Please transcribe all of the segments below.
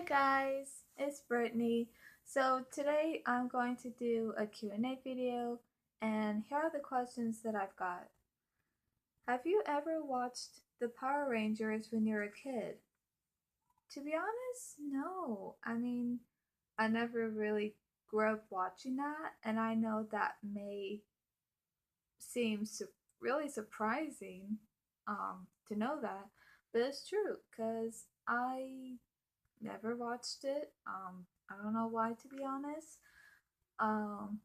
Hi guys, it's Brittany. So today I'm going to do a Q&A video and here are the questions that I've got. Have you ever watched the Power Rangers when you were a kid? To be honest, no. I never really grew up watching that and I know that may seem really surprising to know that, but it's true because I never watched it. I don't know why, to be honest. Um,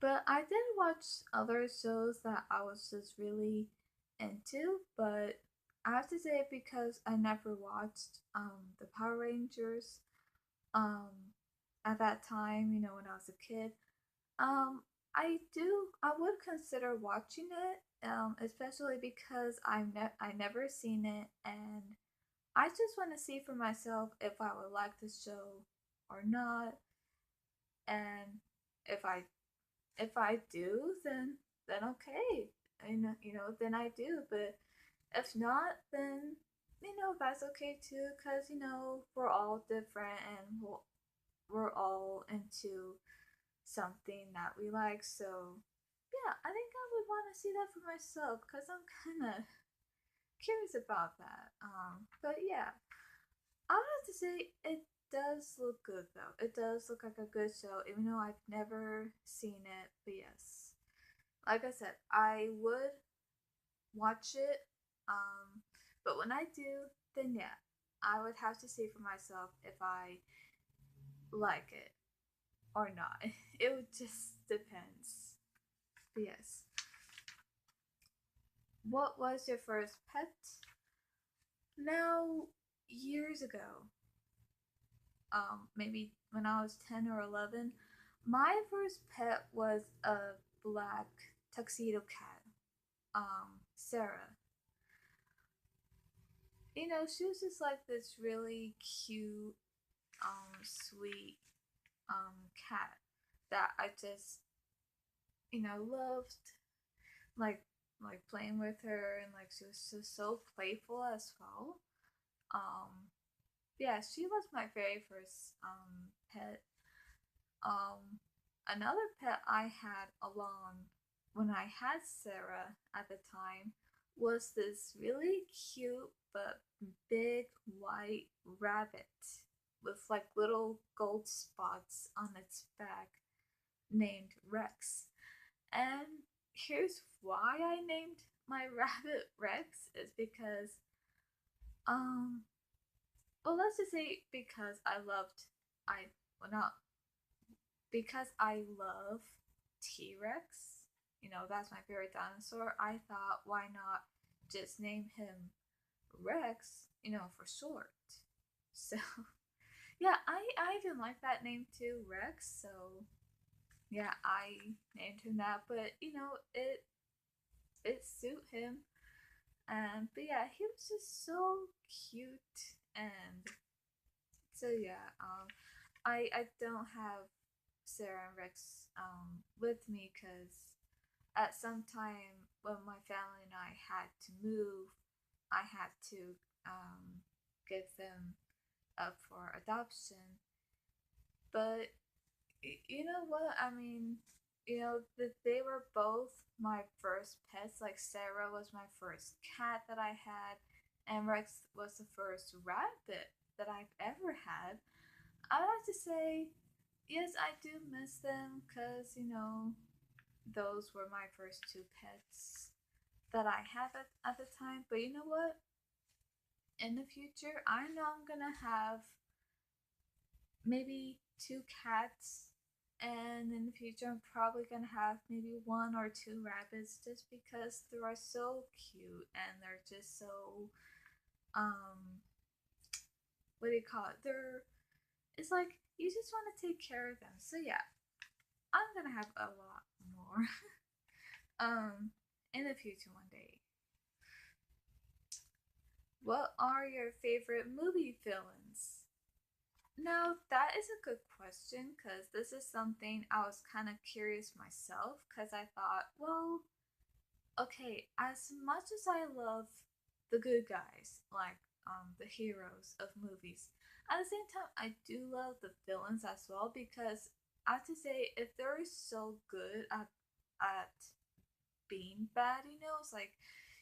but I did watch other shows that I was just really into, but I have to say because I never watched the Power Rangers um at that time, when I was a kid. Um, I would consider watching it, especially because I never seen it and I just want to see for myself if I would like the show or not, and if I if I do, then okay, and then I do. But if not, then that's okay too, cause we're all different and we're all into something that we like. So yeah, I think I would want to see that for myself, cause I'm kind of curious about that. But yeah, I would have to say it does look good though. It does look like a good show, even though I've never seen it. But yes, like I said, I would watch it. But when I do, then yeah, I would have to see for myself if I like it or not. It would just depends. But yes, what was your first pet? Now, years ago, maybe when I was 10 or 11, my first pet was a black tuxedo cat, Sarah. She was just like this really cute, sweet, cat that I just, loved, like, like playing with her, and like she was just so playful as well. Um, yeah, she was my very first, pet. Another pet I had along when I had Sarah at the time was this really cute but big white rabbit with like little gold spots on its back named Rex. And here's why I named my rabbit Rex is because um well, let's just say because I well, not because I love T Rex, that's my favorite dinosaur, I thought why not just name him Rex, for short. So, yeah, I even like that name too, Rex. So, yeah, I named him that, but it suit him. But yeah, he was just so cute, and so yeah, I don't have Sarah and Rex with me because at some time when my family and I had to move, I had to give them up for adoption. But you know what? That they were both my first pets. Like Sarah was my first cat that I had, and Rex was the first rabbit that I've ever had. I like to say, yes, I do miss them because, those were my first two pets that I had at the time. But you know what? In the future, I know I'm gonna have maybe two cats, and in the future, I'm probably gonna have maybe one or two rabbits just because they are so cute and they're just so, um, what do you call it? It's like you just want to take care of them. So yeah, I'm gonna have a lot more in the future one day. What are your favorite movie villains? Now, that is a good question because this is something I was kind of curious myself because I thought, well, okay, as much as I love the good guys, like the heroes of movies. At the same time, I do love the villains as well because I have to say if they're so good at being bad, it's like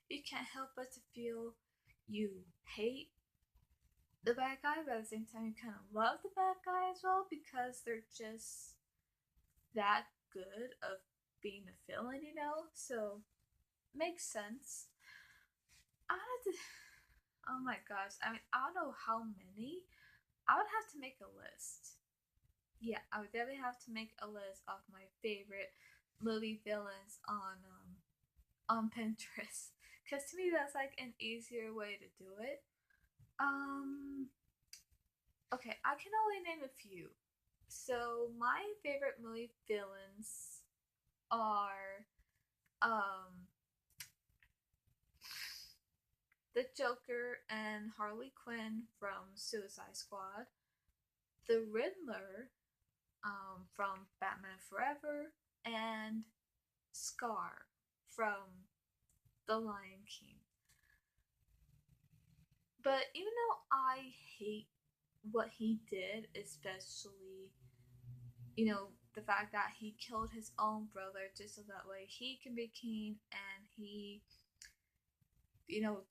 you can't help but to feel you hate the bad guy, but at the same time you kind of love the bad guy as well because they're just that good of being a villain. So makes sense. I had to. Oh my gosh! I mean, I don't know how many. I would have to make a list. Yeah, I would definitely have to make a list of my favorite movie villains on Pinterest. Cause to me that's like an easier way to do it. Um okay, I can only name a few. So my favorite movie villains are um the Joker and Harley Quinn from Suicide Squad, the Riddler from Batman Forever, and Scar from The Lion King. But even though I hate what he did, especially, the fact that he killed his own brother just so that way he can be king, and he,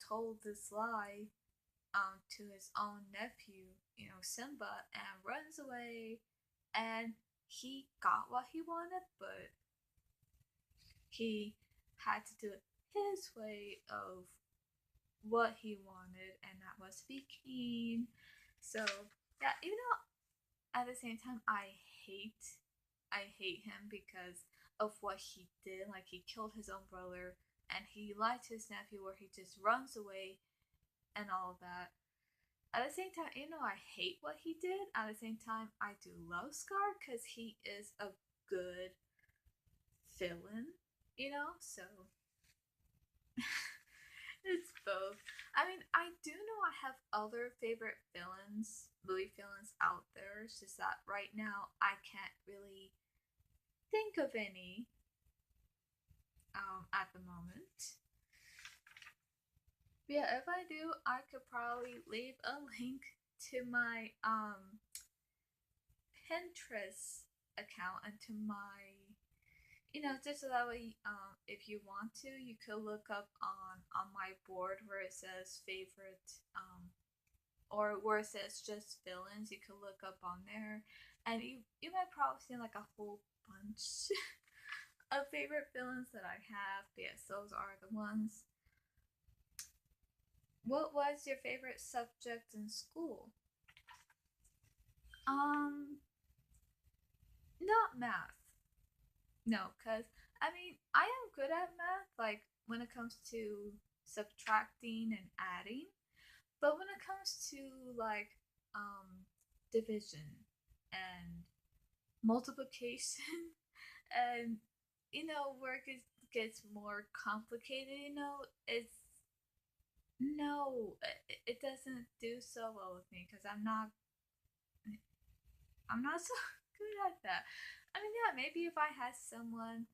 told this lie to his own nephew, Simba, and runs away, and he got what he wanted, but he had to do it his way of what he wanted, and that was to be king. So yeah, even though at the same time I hate him because of what he did. Like he killed his own brother and he lied to his nephew where he just runs away and all of that. At the same time, even though I hate what he did, at the same time I do love Scar because he is a good villain. So it's both. I mean, I do know I have other favorite villains, movie villains out there. It's just that right now I can't really think of any at the moment. But yeah, if I do, I could probably leave a link to my Pinterest account and to my just so that way if you want to you could look up on my board where it says favorite or where it says just villains. You could look up on there and you might probably see like a whole bunch of favorite villains that I have. But yes, those are the ones. What was your favorite subject in school? um Not math. No, because I mean, I am good at math, like when it comes to subtracting and adding, but when it comes to like division and multiplication and where gets more complicated, it's no, it doesn't do so well with me because I'm not so good at that. I mean, yeah, maybe if I had someone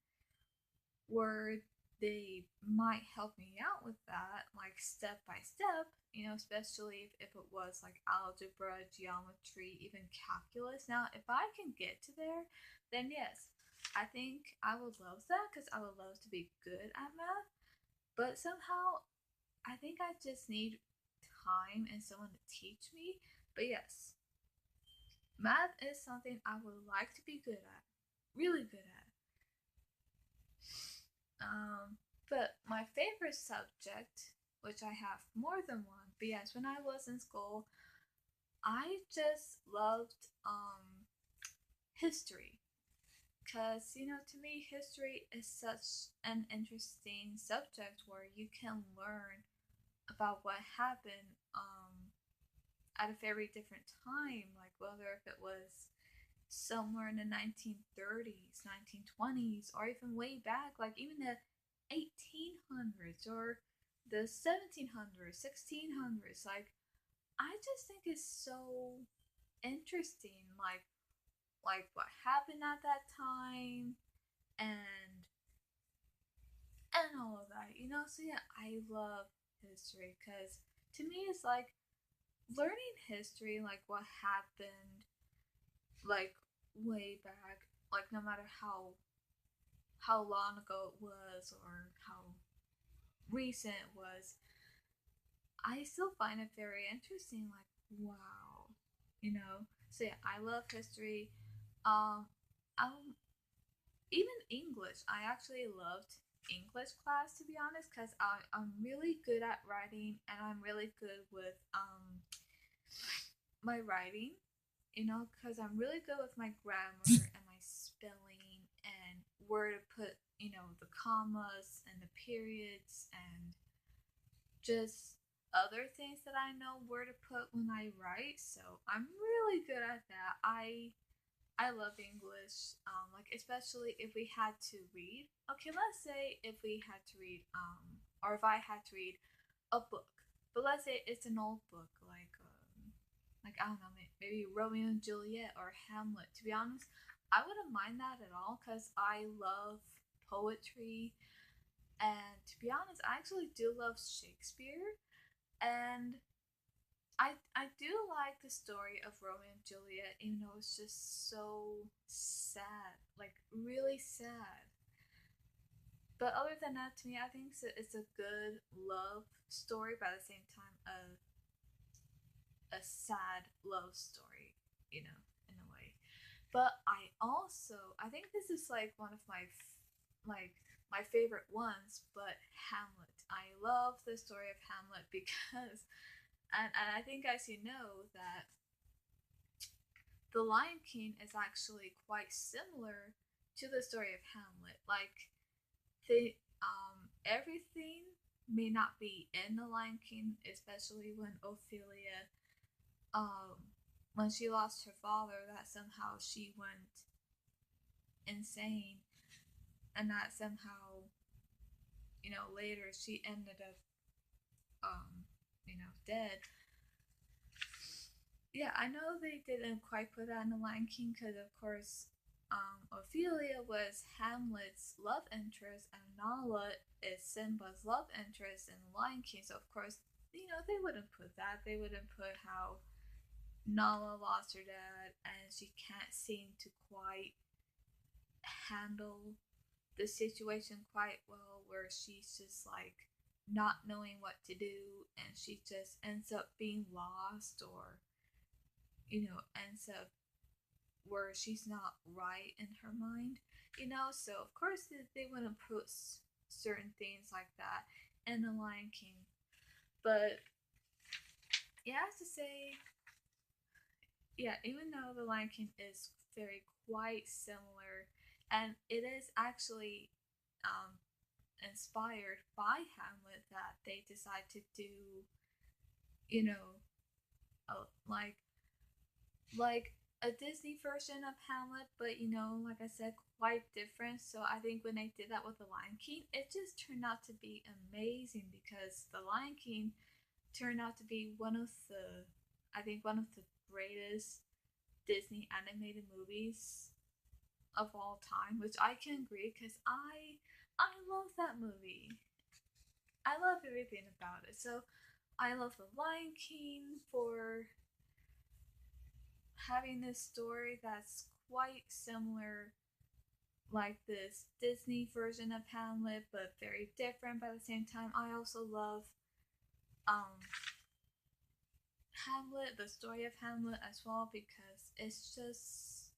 where they might help me out with that, like step by step, especially if it was like algebra, geometry, even calculus. Now, if I can get to there, then yes, I think I would love that because I would love to be good at math. But somehow, I think I just need time and someone to teach me. But yes, math is something I would like to be good at, really good at. But my favorite subject, which I have more than one, but yes, when I was in school, I just loved history. Because, to me, history is such an interesting subject where you can learn about what happened at a very different time, like whether if it was somewhere in the 1930s, 1920s, or even way back, like even the 1800s or the 1700s, 1600s. Like, I just think it's so interesting, like what happened at that time and all of that. So yeah, I love history because to me it's like learning history, like what happened, like way back, like no matter how long ago it was or how recent it was, I still find it very interesting. Like, wow, you know. So yeah, I love history. Um, even English. I actually loved English class to be honest, because I'm really good at writing and I'm really good with my writing. You know, because I'm really good with my grammar and my spelling and where to put, you know, the commas and the periods and just other things that I know where to put when I write. So I'm really good at that. I love English. Like especially if we had to read. Okay, let's say if we had to read, or if I had to read a book. But let's say it's an old book, like I don't know, maybe Romeo and Juliet or Hamlet. To be honest, I wouldn't mind that at all because I love poetry, and to be honest, I actually do love Shakespeare, and I do like the story of Romeo and Juliet, even though it's just so sad, like really sad. But other than that, to me, I think it's a good love story, but at the same time, a sad love story, you know, in a way. But I think this is like one of like my favorite ones, but Hamlet. I love the story of Hamlet because, and I think as you know that the Lion King is actually quite similar to the story of Hamlet. Like the everything may not be in the Lion King, especially when Ophelia when she lost her father, that somehow she went insane, and that somehow, you know, later she ended up you know, dead. Yeah, I know they didn't quite put that in the Lion King because, of course, Ophelia was Hamlet's love interest, and Nala is Simba's love interest in the Lion King. So, of course, you know, they wouldn't put that. They wouldn't put how Nala lost her dad and she can't seem to quite handle the situation quite well, where she's just like not knowing what to do and she just ends up being lost, or you know, ends up where she's not right in her mind, you know. So of course they wouldn't put certain things like that in the Lion King. But yeah, I have to say, yeah, even though the Lion King is very quite similar, and it is actually um, inspired by Hamlet, that they decide to do, you know, a, like a Disney version of Hamlet, but you know, like I said, quite different. So I think when they did that with the Lion King, it just turned out to be amazing, because the Lion King turned out to be one of the, I think, one of the greatest Disney animated movies of all time, which I can agree because I love that movie. I love everything about it. So I love the Lion King for having this story that's quite similar, like this Disney version of Hamlet, but very different. But at the same time, I also love um Hamlet, the story of Hamlet as well, because it's just,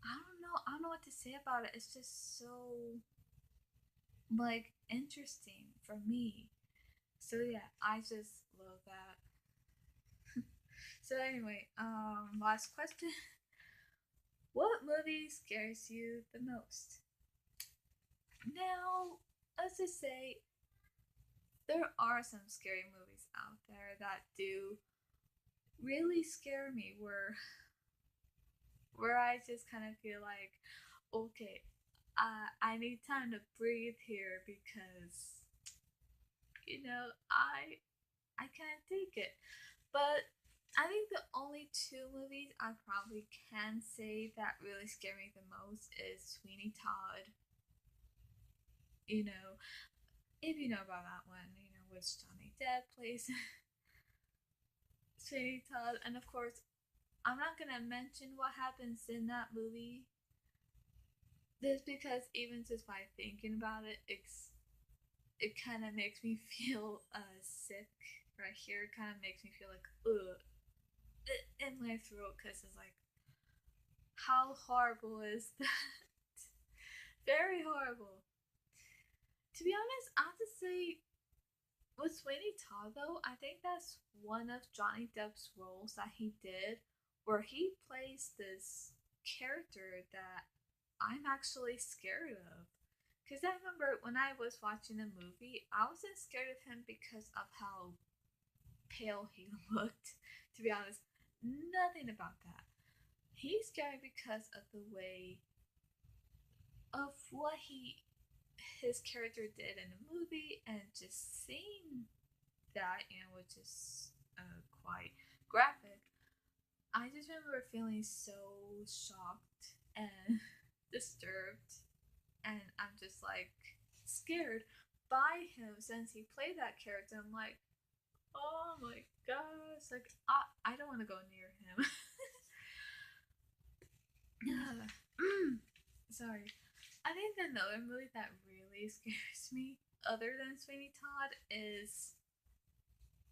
I don't know what to say about it. It's just so like interesting for me. So yeah, I just love that. So anyway, last question. What movie scares you the most? Now, let's just say there are some scary movies out there that do really scare me, where I just kind of feel like, okay, I need time to breathe here, because you know, I can't take it. But I think the only two movies I probably can say that really scare me the most is Sweeney Todd. You know, if you know about that one, you know, which Johnny Depp plays. Sweeney Todd, and of course, I'm not gonna mention what happens in that movie. This because even just by thinking about it, it kind of makes me feel sick right here. It kind of makes me feel like ugh in my throat because it's like, how horrible is that? Very horrible. To be honest, I have to say, with Sweeney Todd though, I think that's one of Johnny Depp's roles that he did where he plays this character that I'm actually scared of. Because I remember when I was watching the movie, I wasn't scared of him because of how pale he looked, to be honest. Nothing about that. He's scary because of the way of what his character did in the movie, and just seeing that, which is quite graphic. I just remember feeling so shocked and disturbed, and I'm just like scared by him since he played that character. I'm like, oh my gosh, like I don't want to go near him. Sorry. I think another movie that really scares me, other than Sweeney Todd, is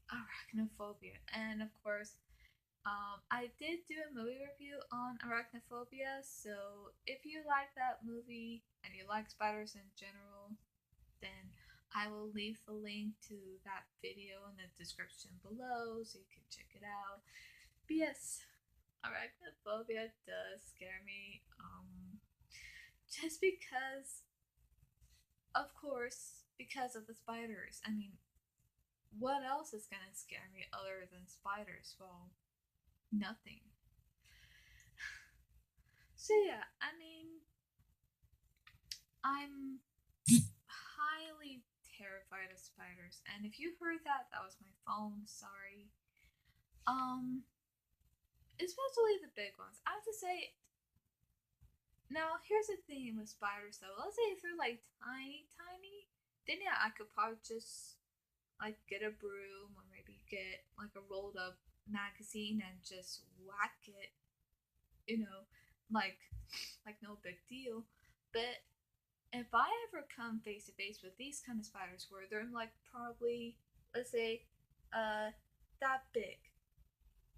Arachnophobia. And of course, I did do a movie review on Arachnophobia, so if you like that movie and you like spiders in general, then I will leave the link to that video in the description below so you can check it out. But yes, Arachnophobia does scare me. Just because, of course, because of the spiders. I mean, what else is gonna scare me other than spiders? Well, nothing. So yeah, I mean, I'm highly terrified of spiders, and if you heard that, that was my phone. Sorry. Um, Especially the big ones. I have to say, now here's the thing with spiders though. Let's say if they're like tiny, tiny, then yeah, I could probably just like get a broom or maybe get like a rolled up magazine and just whack it, you know, like like no big deal. But if I ever come face to face with these kind of spiders where they're like probably, let's say, uh that big,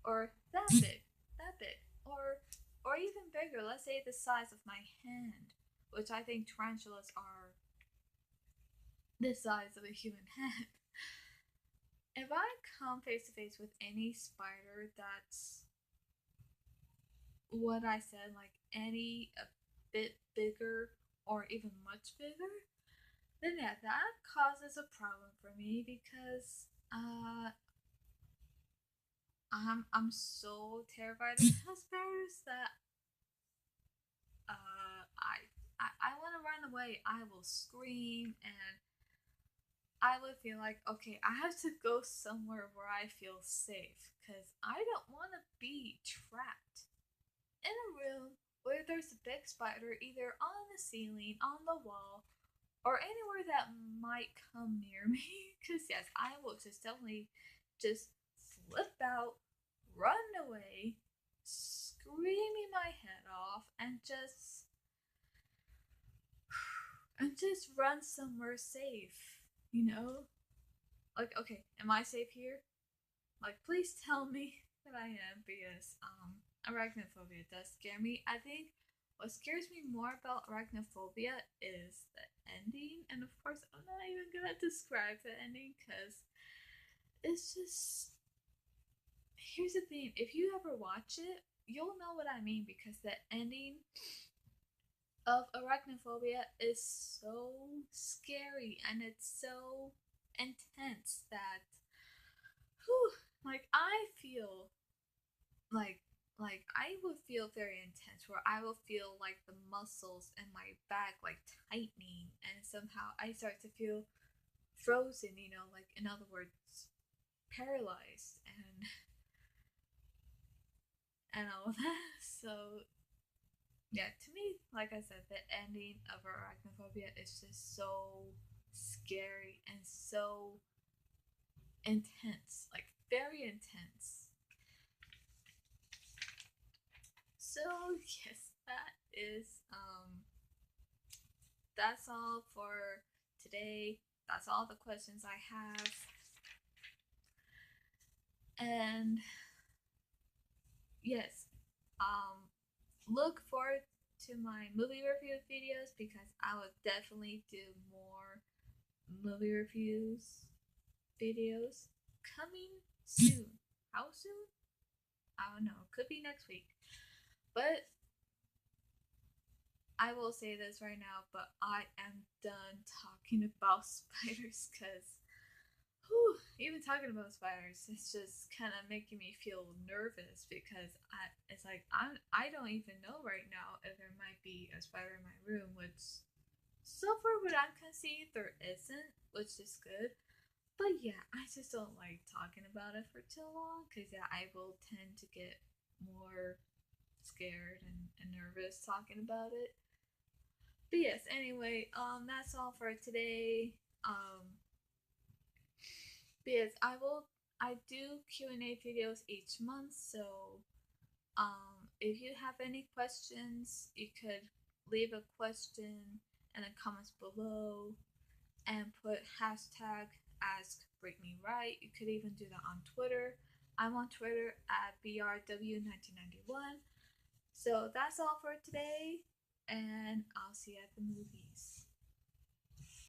or that big, or even bigger, let's say the size of my hand, which I think tarantulas are the size of a human hand. If I come face to face with any spider that's what I said, like any a bit bigger or even much bigger, then yeah, that causes a problem for me because I'm so terrified of spiders that I want to run away. I will scream and I would feel like, okay, I have to go somewhere where I feel safe because I don't want to be trapped in a room where there's a big spider either on the ceiling, on the wall, or anywhere that might come near me. Because, yes, I will just definitely just flip out, run away, screaming my head off, and just run somewhere safe, you know? Like, okay, am I safe here? Like, please tell me that I am, because arachnophobia does scare me. I think what scares me more about arachnophobia is the ending, and of course, I'm not even gonna describe the ending because it's just. Here's the thing: if you ever watch it, you'll know what I mean, because the ending of arachnophobia is so scary and it's so intense that, whew, like I feel like I will feel very intense, where I will feel like the muscles in my back like tightening, and somehow I start to feel frozen, like, in other words, paralyzed, and all that. So yeah, to me, like I said, the ending of arachnophobia is just so scary and so intense, like very intense. Yes, that's all for today. That's all the questions I have. And yes, um look forward to my movie review videos because I will definitely do more movie reviews videos coming soon. How soon? I don't know. Could be next week. But I will say this right now, but I am done talking about spiders because even talking about spiders, it's just kind of making me feel nervous because I don't even know right now if there might be a spider in my room, which so far what I can see there isn't, which is good. But yeah, I just don't like talking about it for too long because yeah, I will tend to get more scared and nervous talking about it. But yes, anyway, that's all for today. But yes, I do Q&A videos each month, so if you have any questions, you could leave a question in the comments below and put hashtag ask Brittany Wright. You could even do that on Twitter. I'm on Twitter at BRW1991. So that's all for today, and I'll see you at the movies.